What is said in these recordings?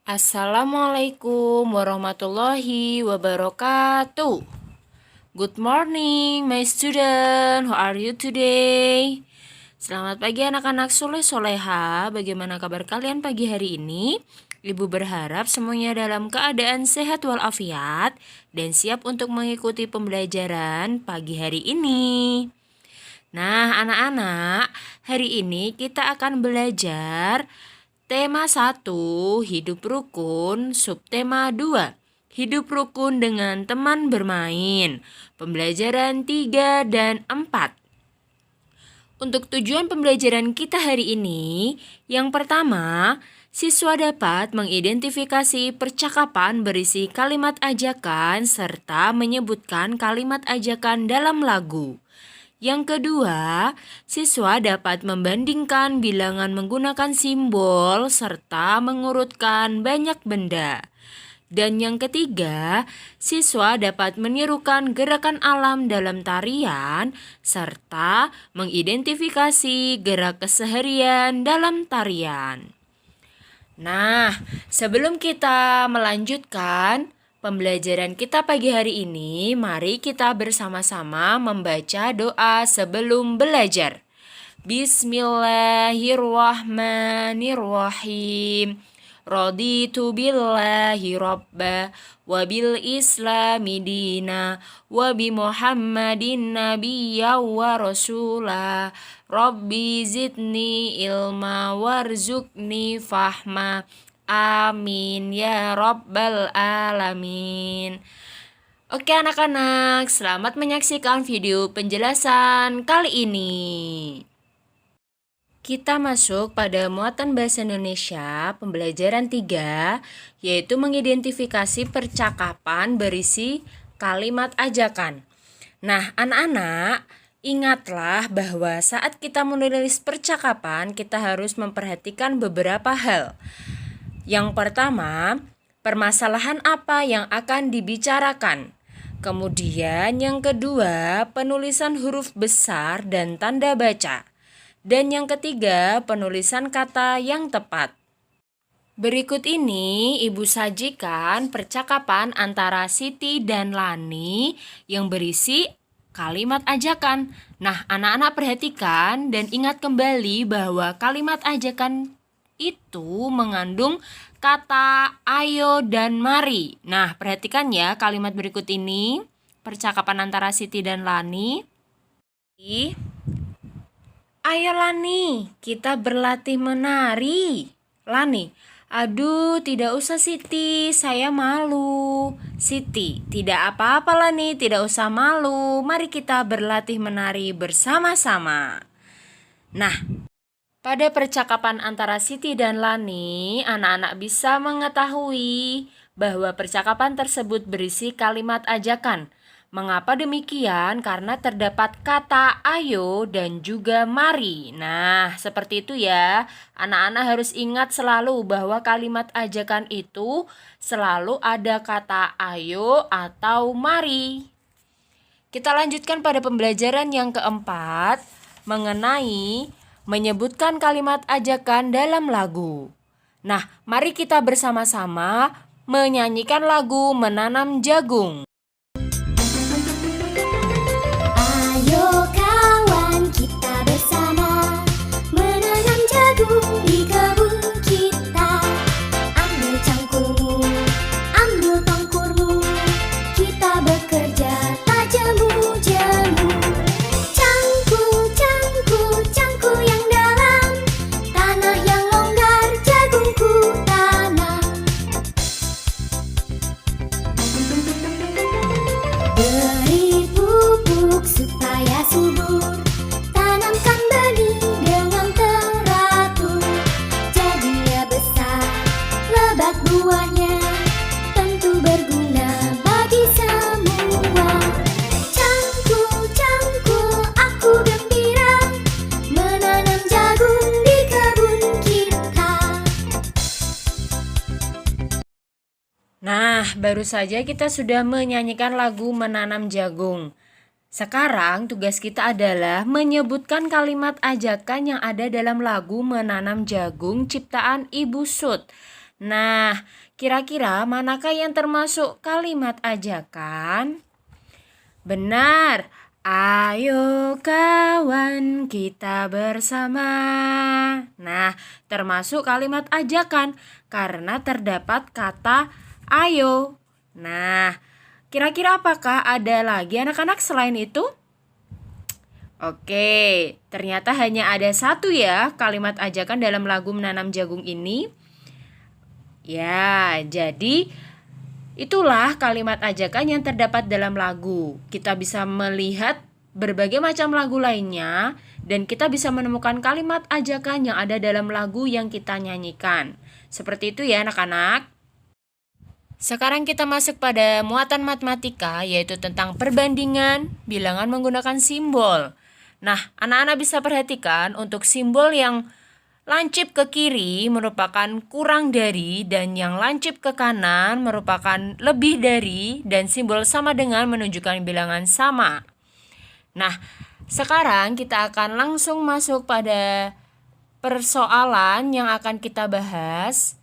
Assalamualaikum warahmatullahi wabarakatuh. Good morning, my student. How are you today? Selamat pagi anak-anak soleh soleha. Bagaimana kabar kalian pagi hari ini? Ibu berharap semuanya dalam keadaan sehat walafiat dan siap untuk mengikuti pembelajaran pagi hari ini. Nah, anak-anak, hari ini kita akan belajar tema 1, hidup rukun, subtema 2, hidup rukun dengan teman bermain. Pembelajaran 3 dan 4. Untuk tujuan pembelajaran kita hari ini, yang pertama, siswa dapat mengidentifikasi percakapan berisi kalimat ajakan serta menyebutkan kalimat ajakan dalam lagu. Yang kedua, siswa dapat membandingkan bilangan menggunakan simbol serta mengurutkan banyak benda. Dan yang ketiga, siswa dapat menirukan gerakan alam dalam tarian serta mengidentifikasi gerak keseharian dalam tarian. Nah, sebelum kita melanjutkan pembelajaran kita pagi hari ini, mari kita bersama-sama membaca doa sebelum belajar. Bismillahirrahmanirrahim. Raditu billahi rabba wa bil islami dina wa bi muhammadin nabiyya wa rasula. Rabbi zidni ilma warzuqni fahma. Amin ya rabbal alamin. Oke anak-anak, selamat menyaksikan video penjelasan kali ini. Kita masuk pada muatan bahasa Indonesia pembelajaran 3, yaitu mengidentifikasi percakapan berisi kalimat ajakan. Nah, anak-anak, ingatlah bahwa saat kita menulis percakapan, kita harus memperhatikan beberapa hal. Yang pertama, permasalahan apa yang akan dibicarakan. Kemudian yang kedua, penulisan huruf besar dan tanda baca. Dan yang ketiga, penulisan kata yang tepat. Berikut ini Ibu sajikan percakapan antara Siti dan Lani yang berisi kalimat ajakan. Nah, anak-anak perhatikan dan ingat kembali bahwa kalimat ajakan itu mengandung kata ayo dan mari. Nah, perhatikan ya kalimat berikut ini, percakapan antara Siti dan Lani. Ayo Lani, kita berlatih menari. Lani, aduh tidak usah Siti, saya malu. Siti, tidak apa-apa Lani, tidak usah malu. Mari kita berlatih menari bersama-sama. Nah, pada percakapan antara Siti dan Lani, anak-anak bisa mengetahui bahwa percakapan tersebut berisi kalimat ajakan. Mengapa demikian? Karena terdapat kata ayo dan juga mari. Nah, seperti itu ya. Anak-anak harus ingat selalu bahwa kalimat ajakan itu selalu ada kata ayo atau mari. Kita lanjutkan pada pembelajaran yang keempat mengenai menyebutkan kalimat ajakan dalam lagu. Nah, mari kita bersama-sama menyanyikan lagu Menanam Jagung. Ayo kawan kita bersama menanam jagung di kebun kita. Ambil cangkulmu, ambil tongkurmu, kita bekerja tak jemu-jemu. Cangkul, cangkul, cangkul yang dalam, tanah yang longgar jagungku tanam. Beri pupuk supaya subur, tanamkan benih dengan teratur. Jadinya besar, lebat buahnya, tentu berguna bagi semua. Cangkul, cangkul, aku gembira menanam jagung di kebun kita. Nah, baru saja kita sudah menyanyikan lagu Menanam Jagung. Sekarang tugas kita adalah menyebutkan kalimat ajakan yang ada dalam lagu Menanam Jagung ciptaan Ibu Sud. Nah, kira-kira manakah yang termasuk kalimat ajakan? Benar. Ayo kawan kita bersama. Nah, termasuk kalimat ajakan karena terdapat kata ayo. Nah, kira-kira apakah ada lagi anak-anak selain itu? Oke, ternyata hanya ada satu ya kalimat ajakan dalam lagu Menanam Jagung ini. Ya, jadi itulah kalimat ajakan yang terdapat dalam lagu. Kita bisa melihat berbagai macam lagu lainnya dan kita bisa menemukan kalimat ajakan yang ada dalam lagu yang kita nyanyikan. Seperti itu ya anak-anak. Sekarang kita masuk pada muatan matematika, yaitu tentang perbandingan bilangan menggunakan simbol. Nah, anak-anak bisa perhatikan untuk simbol yang lancip ke kiri merupakan kurang dari dan yang lancip ke kanan merupakan lebih dari dan simbol sama dengan menunjukkan bilangan sama. Nah, sekarang kita akan langsung masuk pada persoalan yang akan kita bahas.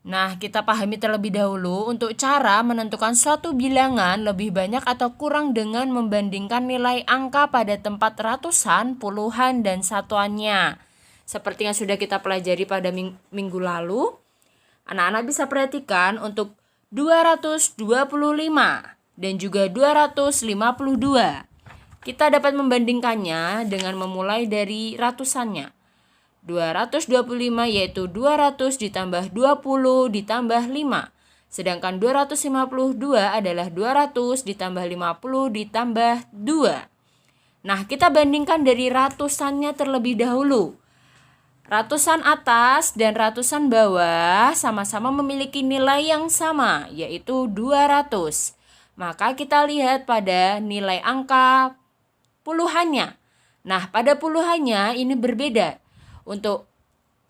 Nah, kita pahami terlebih dahulu untuk cara menentukan suatu bilangan lebih banyak atau kurang dengan membandingkan nilai angka pada tempat ratusan, puluhan, dan satuannya. Seperti yang sudah kita pelajari pada minggu lalu, anak-anak bisa perhatikan untuk 225 dan juga 252. Kita dapat membandingkannya dengan memulai dari ratusannya. 225 yaitu 200 ditambah 20 ditambah 5. Sedangkan 252 adalah 200 ditambah 50 ditambah 2. Nah, kita bandingkan dari ratusannya terlebih dahulu. Ratusan atas dan ratusan bawah sama-sama memiliki nilai yang sama, yaitu 200. Maka kita lihat pada nilai angka puluhannya. Nah, pada puluhannya ini berbeda. Untuk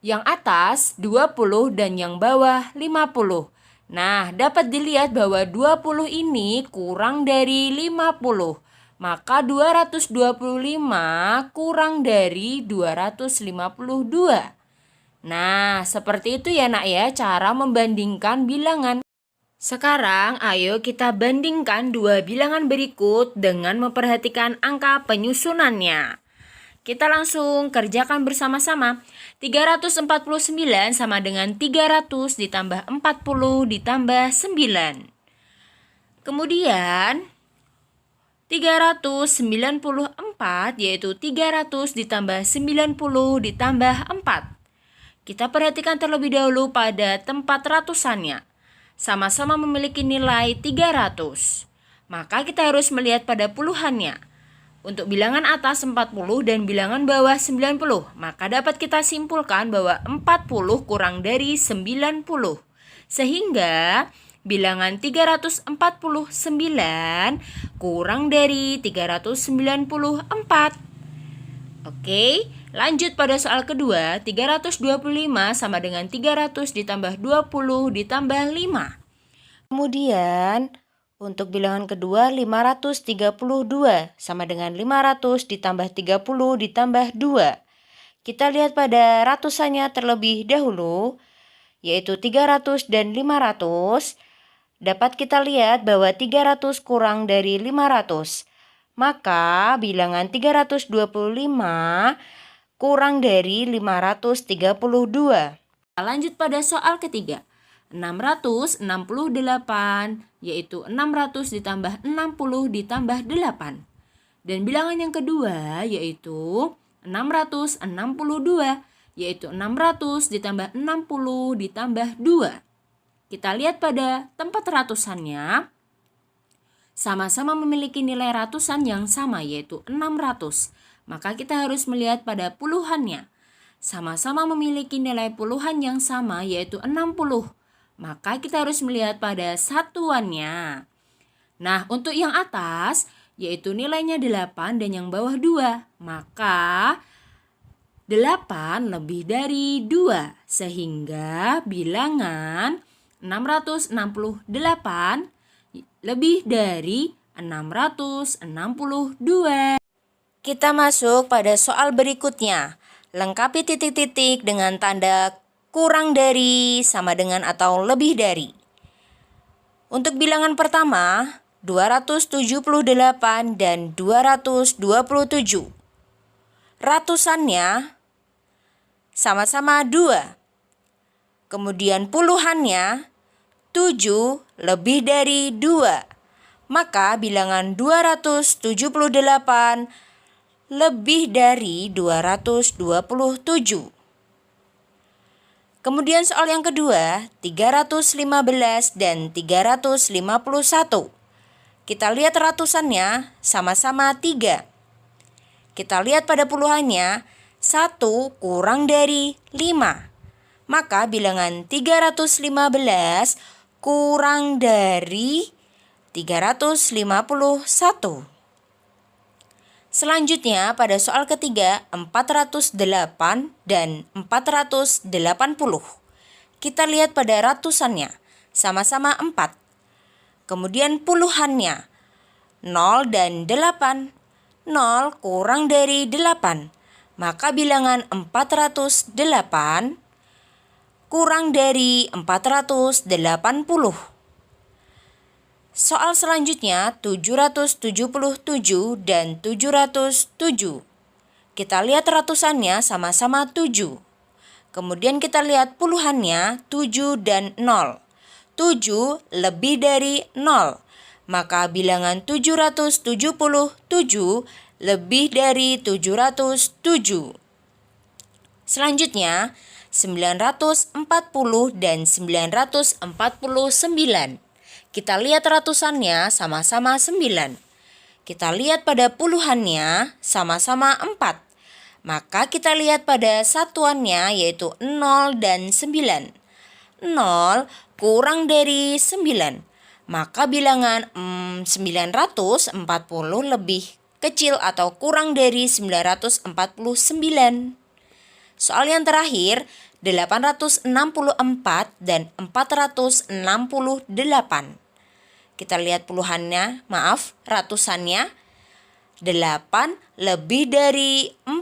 yang atas 20 dan yang bawah 50. Nah, dapat dilihat bahwa 20 ini kurang dari 50. Maka 225 kurang dari 252. Nah, seperti itu ya nak ya cara membandingkan bilangan. Sekarang ayo kita bandingkan dua bilangan berikut dengan memperhatikan angka penyusunannya. Kita langsung kerjakan bersama-sama. 349 sama dengan 300 ditambah 40 ditambah 9. Kemudian 394 yaitu 300 ditambah 90 ditambah 4. Kita perhatikan terlebih dahulu pada tempat ratusannya. Sama-sama memiliki nilai 300. Maka kita harus melihat pada puluhannya. Untuk bilangan atas 40 dan bilangan bawah 90. Maka dapat kita simpulkan bahwa 40 kurang dari 90. Sehingga bilangan 349 kurang dari 394. Oke, lanjut pada soal kedua. 325 sama dengan 300 ditambah 20 ditambah 5. Kemudian untuk bilangan kedua 532 sama dengan 500 ditambah 30 ditambah 2. Kita lihat pada ratusannya terlebih dahulu, yaitu 300 dan 500. Dapat kita lihat bahwa 300 kurang dari 500. Maka bilangan 325 kurang dari 532. Lanjut pada soal ketiga. 668 yaitu 600 ditambah 60 ditambah 8. Dan bilangan yang kedua yaitu 662 yaitu 600 ditambah 60 ditambah 2. Kita lihat pada tempat ratusannya sama-sama memiliki nilai ratusan yang sama yaitu 600. Maka kita harus melihat pada puluhannya. Sama-sama memiliki nilai puluhan yang sama yaitu 60. Maka kita harus melihat pada satuannya. Nah, untuk yang atas yaitu nilainya 8 dan yang bawah 2. Maka 8 lebih dari 2. Sehingga bilangan 668 lebih dari 662. Kita masuk pada soal berikutnya. Lengkapi titik-titik dengan tanda kurang dari, sama dengan atau lebih dari. Untuk bilangan pertama, 278 dan 227. Ratusannya sama-sama 2. Kemudian puluhannya 7 lebih dari 2. Maka bilangan 278 lebih dari 227. Kemudian soal yang kedua, 315 dan 351. Kita lihat ratusannya sama-sama 3. Kita lihat pada puluhannya, 1 kurang dari 5. Maka bilangan 315 kurang dari 351. Selanjutnya pada soal ketiga, 408 dan 480. Kita lihat pada ratusannya, sama-sama 4. Kemudian puluhannya, 0 dan 8. 0 kurang dari 8. Maka bilangan 408 kurang dari 480. Soal selanjutnya 777 dan 707. Kita lihat ratusannya sama-sama 7. Kemudian kita lihat puluhannya 7 dan 0. 7 lebih dari 0. Maka bilangan 777 lebih dari 707. Selanjutnya 940 dan 949. Kita lihat ratusannya sama-sama 9. Kita lihat pada puluhannya sama-sama 4. Maka kita lihat pada satuannya yaitu 0 dan 9. 0 kurang dari 9. Maka bilangan 940 lebih kecil atau kurang dari 949. Soal yang terakhir, 864 dan 468. Kita lihat ratusannya 8 lebih dari 4.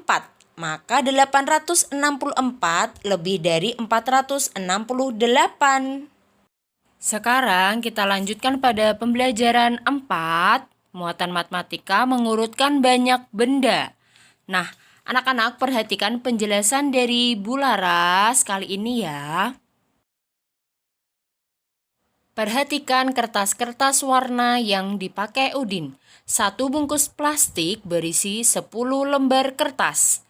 Maka 864 lebih dari 468. Sekarang kita lanjutkan pada pembelajaran 4, muatan matematika mengurutkan banyak benda. Nah, anak-anak perhatikan penjelasan dari Bu Laras kali ini ya. Perhatikan kertas-kertas warna yang dipakai Udin. 1 bungkus plastik berisi 10 lembar kertas.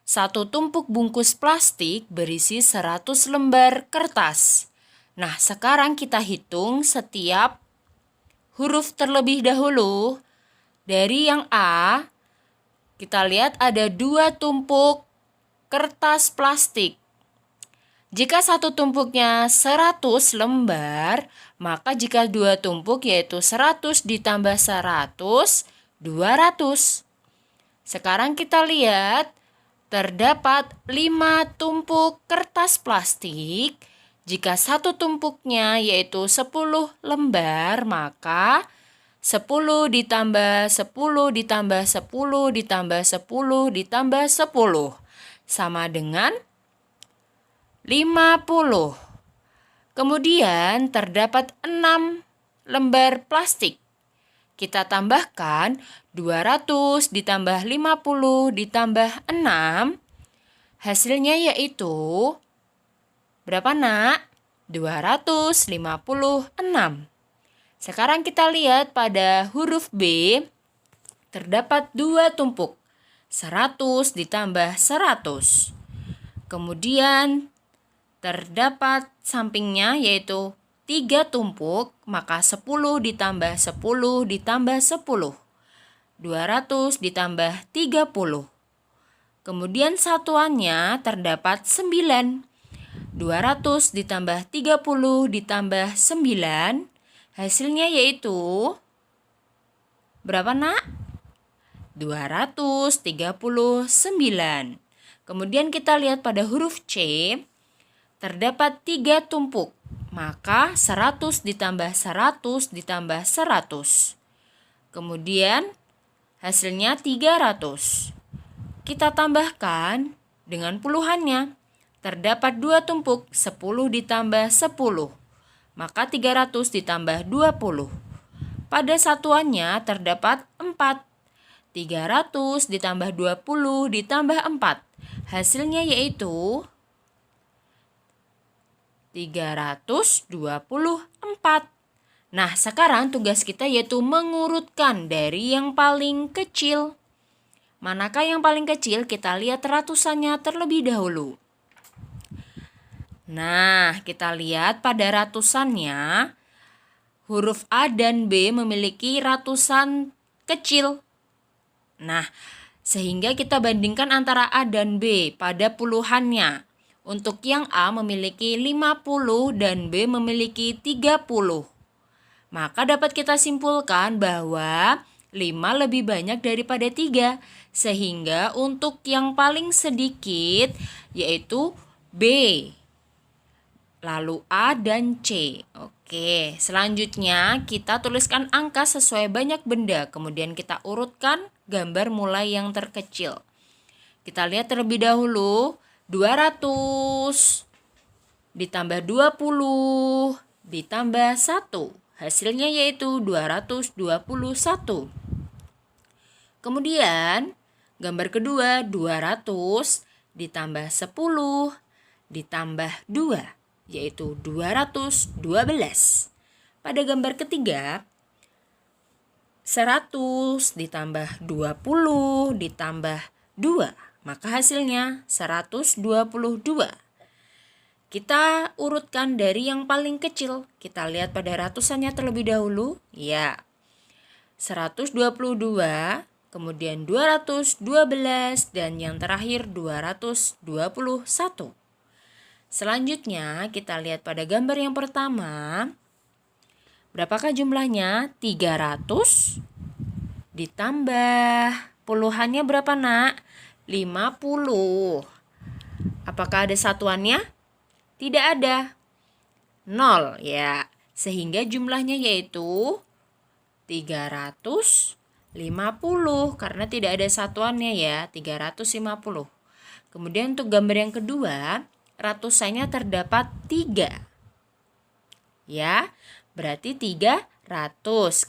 1 tumpuk bungkus plastik berisi 100 lembar kertas. Nah, sekarang kita hitung setiap huruf terlebih dahulu. Dari yang A, kita lihat ada 2 tumpuk kertas plastik. Jika 1 tumpuknya 100 lembar, maka jika 2 tumpuk yaitu 100 ditambah 100, 200. Sekarang kita lihat, terdapat 5 tumpuk kertas plastik. Jika 1 tumpuknya yaitu 10 lembar, maka 10 ditambah 10 ditambah 10 ditambah 10 ditambah 10 sama dengan 50. Kemudian terdapat 6 lembar plastik. Kita tambahkan 200 ditambah 50 ditambah 6. Hasilnya yaitu berapa, Nak? 256. Sekarang kita lihat pada huruf B, terdapat 2 tumpuk. 100 ditambah 100. Kemudian terdapat sampingnya yaitu 3 tumpuk, maka 10 ditambah 10 ditambah 10. 200 ditambah 30. Kemudian satuannya terdapat 9. 200 ditambah 30 ditambah 9. Hasilnya yaitu berapa, Nak? 239. Kemudian kita lihat pada huruf C, terdapat 3 tumpuk. Maka 100 ditambah 100 ditambah 100. Kemudian hasilnya 300. Kita tambahkan dengan puluhannya. terdapat 2 tumpuk, 10 ditambah 10, maka 300 ditambah 20. Pada satuannya terdapat 4. 300 ditambah 20 ditambah 4. Hasilnya yaitu 324. Nah, sekarang tugas kita yaitu mengurutkan dari yang paling kecil. Manakah yang paling kecil? Kita lihat ratusannya terlebih dahulu. Nah, kita lihat pada ratusannya, huruf A dan B memiliki ratusan kecil. Nah, sehingga kita bandingkan antara A dan B pada puluhannya. Untuk yang A memiliki 50 dan B memiliki 30. Maka dapat kita simpulkan bahwa 5 lebih banyak daripada 3. Sehingga untuk yang paling sedikit yaitu B. Lalu A dan C. Oke, selanjutnya kita tuliskan angka sesuai banyak benda. Kemudian kita urutkan gambar mulai yang terkecil. Kita lihat terlebih dahulu 200 ditambah 20 ditambah 1. Hasilnya yaitu 221. Kemudian gambar kedua 200 ditambah 10 ditambah 2. Yaitu 212. Pada gambar ketiga 100 ditambah 20 ditambah 2, maka hasilnya 122. Kita urutkan dari yang paling kecil. Kita lihat pada ratusannya terlebih dahulu. Ya, 122, kemudian 212, dan yang terakhir 221. Selanjutnya kita lihat pada gambar yang pertama. Berapakah jumlahnya? 300 ditambah puluhannya berapa, Nak? 50. Apakah ada satuannya? Tidak ada. 0 ya. Sehingga jumlahnya yaitu 350 karena tidak ada satuannya ya, 350. Kemudian untuk gambar yang kedua, ratusannya terdapat 3. Ya, berarti 300.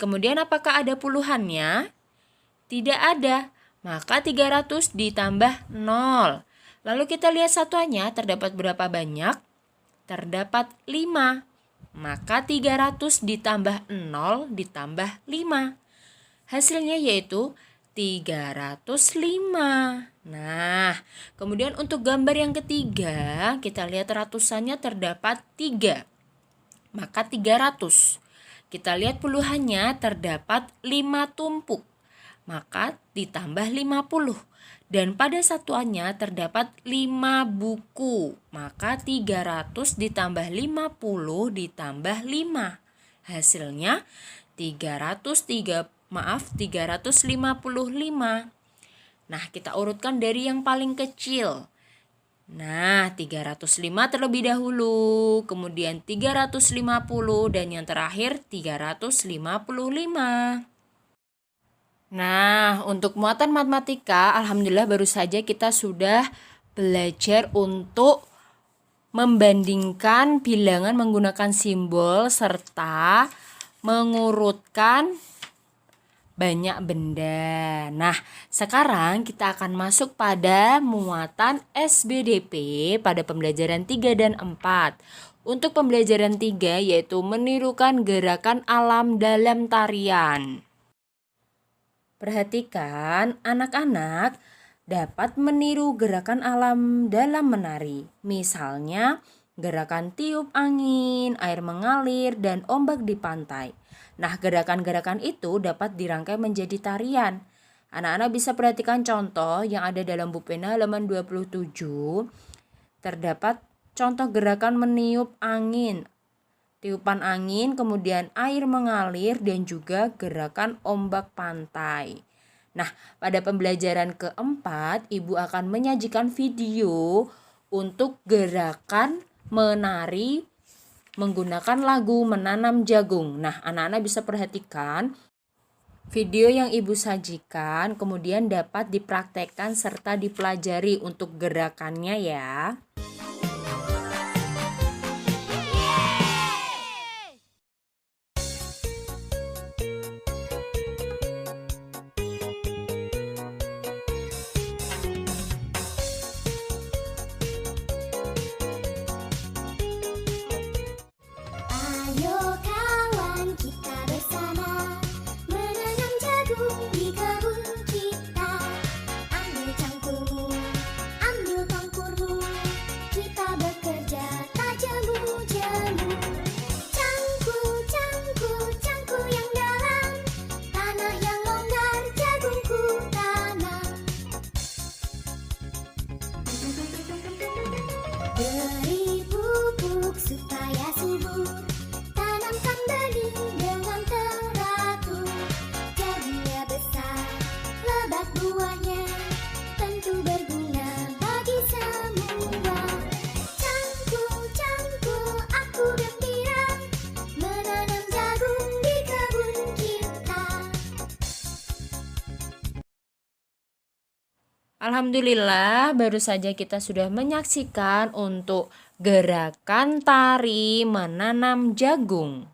Kemudian apakah ada puluhannya? Tidak ada. Maka 300 ditambah 0. Lalu kita lihat satuannya terdapat berapa banyak? Terdapat 5. Maka 300 ditambah 0 ditambah 5. Hasilnya yaitu 305. Nah, kemudian untuk gambar yang ketiga, kita lihat ratusannya terdapat 3. Maka 300. Kita lihat puluhannya terdapat 5 tumpuk. Maka ditambah 50. Dan pada satuannya terdapat 5 buku. Maka 300 ditambah 50 ditambah 5. Hasilnya 355. Nah, kita urutkan dari yang paling kecil. Nah, 305 terlebih dahulu, kemudian 350, dan yang terakhir 355. Nah, untuk muatan matematika, alhamdulillah baru saja kita sudah belajar untuk membandingkan bilangan menggunakan simbol serta mengurutkan banyak benda. Nah, sekarang kita akan masuk pada muatan SBDP pada pembelajaran 3 dan 4. Untuk pembelajaran 3 yaitu menirukan gerakan alam dalam tarian. Perhatikan, anak-anak dapat meniru gerakan alam dalam menari. Misalnya, gerakan tiup angin, air mengalir, dan ombak di pantai. Nah, gerakan-gerakan itu dapat dirangkai menjadi tarian. Anak-anak bisa perhatikan contoh yang ada dalam buku pena halaman 27. Terdapat contoh gerakan meniup angin, tiupan angin, kemudian air mengalir, dan juga gerakan ombak pantai. Nah, pada pembelajaran keempat, Ibu akan menyajikan video untuk gerakan menari menggunakan lagu Menanam Jagung. Nah, anak-anak bisa perhatikan video yang Ibu sajikan, kemudian dapat dipraktekkan serta dipelajari untuk gerakannya ya. Alhamdulillah, baru saja kita sudah menyaksikan untuk gerakan tari menanam jagung.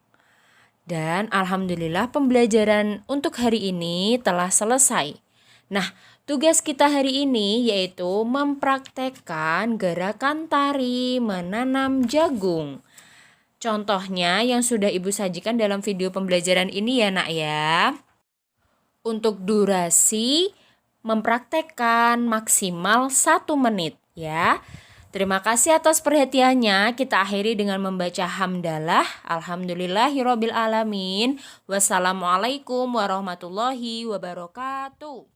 Dan alhamdulillah pembelajaran untuk hari ini telah selesai. Nah, tugas kita hari ini yaitu mempraktekkan gerakan tari menanam jagung. Contohnya yang sudah Ibu sajikan dalam video pembelajaran ini ya nak ya. Untuk durasi mempraktekkan maksimal 1 menit ya. Terima kasih atas perhatiannya. Kita akhiri dengan membaca hamdalah. Alhamdulillahirobbilalamin. Wassalamualaikum warahmatullahi wabarakatuh.